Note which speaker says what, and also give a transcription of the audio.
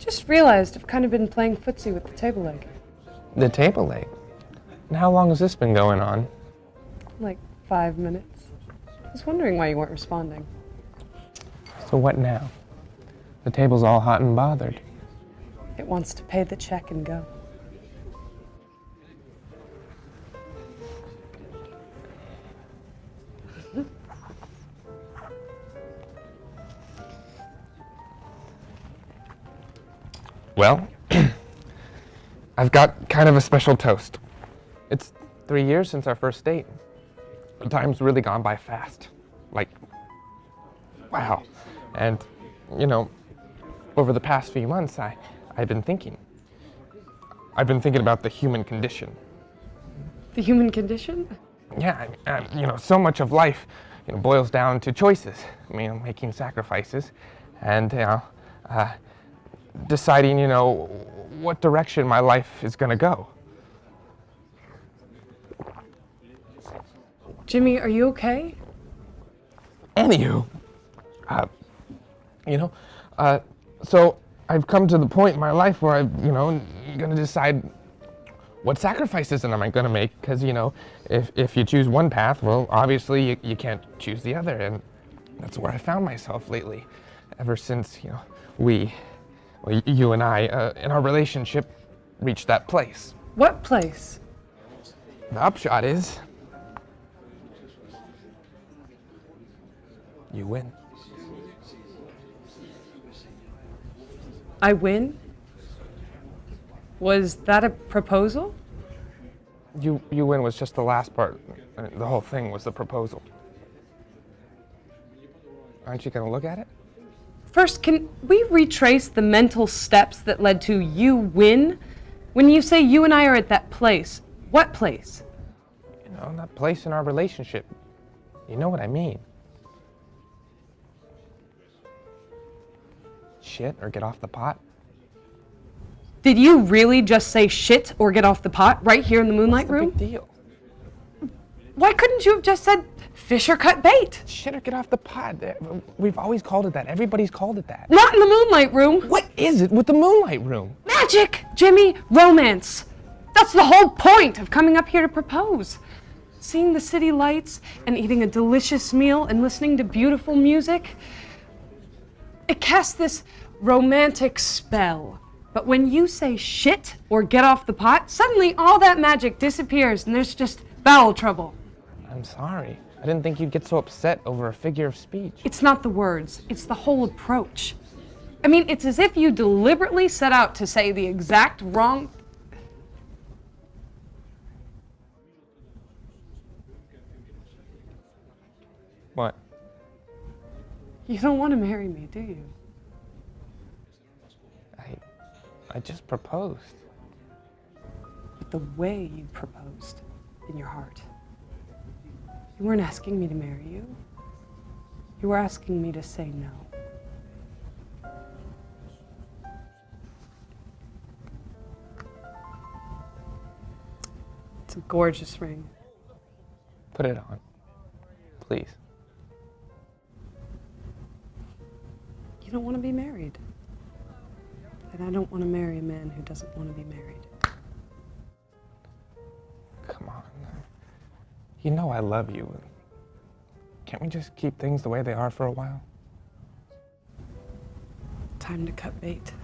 Speaker 1: Just realized I've kind of been playing footsie with the table leg.
Speaker 2: The table leg? And how long has this been going on?
Speaker 1: Like 5 minutes. I was wondering why you weren't responding.
Speaker 2: So what now? The table's all hot and bothered.
Speaker 1: It wants to pay the check and go.
Speaker 2: Well, I've got kind of a special toast. It's 3 years since our first date. The time's really gone by fast. Like, wow. And, you know, over the past few months, I've been thinking. I've been thinking about the human condition.
Speaker 1: The human condition?
Speaker 2: Yeah, you know, so much of life, you know, boils down to choices. I mean, making sacrifices and, you know, deciding, you know, what direction my life is going to go.
Speaker 1: Jimmy, are you okay?
Speaker 2: Anywho, you know, so I've come to the point in my life where I'm, you know, going to decide what sacrifices am I going to make, because, you know, if you choose one path, well, obviously you can't choose the other, and that's where I found myself lately, ever since, you know, you and I, in our relationship, reached that place.
Speaker 1: What place?
Speaker 2: The upshot is, you win.
Speaker 1: I win? Was that a proposal?
Speaker 2: You win was just the last part. The whole thing was the proposal. Aren't you gonna look at it?
Speaker 1: First, can we retrace the mental steps that led to you win? When you say you and I are at that place, what place?
Speaker 2: You know, that place in our relationship. You know what I mean. Shit or get off the pot.
Speaker 1: Did you really just say shit or get off the pot right here in the moonlight room?
Speaker 2: What's the big deal?
Speaker 1: Why couldn't you have just said fish or cut bait?
Speaker 2: Shit or get off the pot. We've always called it that. Everybody's called it that.
Speaker 1: Not in the moonlight room.
Speaker 2: What is it with the moonlight room?
Speaker 1: Magic, Jimmy, romance. That's the whole point of coming up here to propose. Seeing the city lights and eating a delicious meal and listening to beautiful music. It casts this romantic spell. But when you say shit or get off the pot, suddenly all that magic disappears and there's just bowel trouble.
Speaker 2: I'm sorry. I didn't think you'd get so upset over a figure of speech.
Speaker 1: It's not the words, it's the whole approach. I mean, it's as if you deliberately set out to say the exact wrong...
Speaker 2: What?
Speaker 1: You don't want to marry me, do you?
Speaker 2: I just proposed.
Speaker 1: But the way you proposed, in your heart. You weren't asking me to marry you. You were asking me to say no. It's a gorgeous ring.
Speaker 2: Put it on, please.
Speaker 1: You don't want to be married. And I don't want to marry a man who doesn't want to be married.
Speaker 2: Come on. You know I love you. Can't we just keep things the way they are for a while?
Speaker 1: Time to cut bait.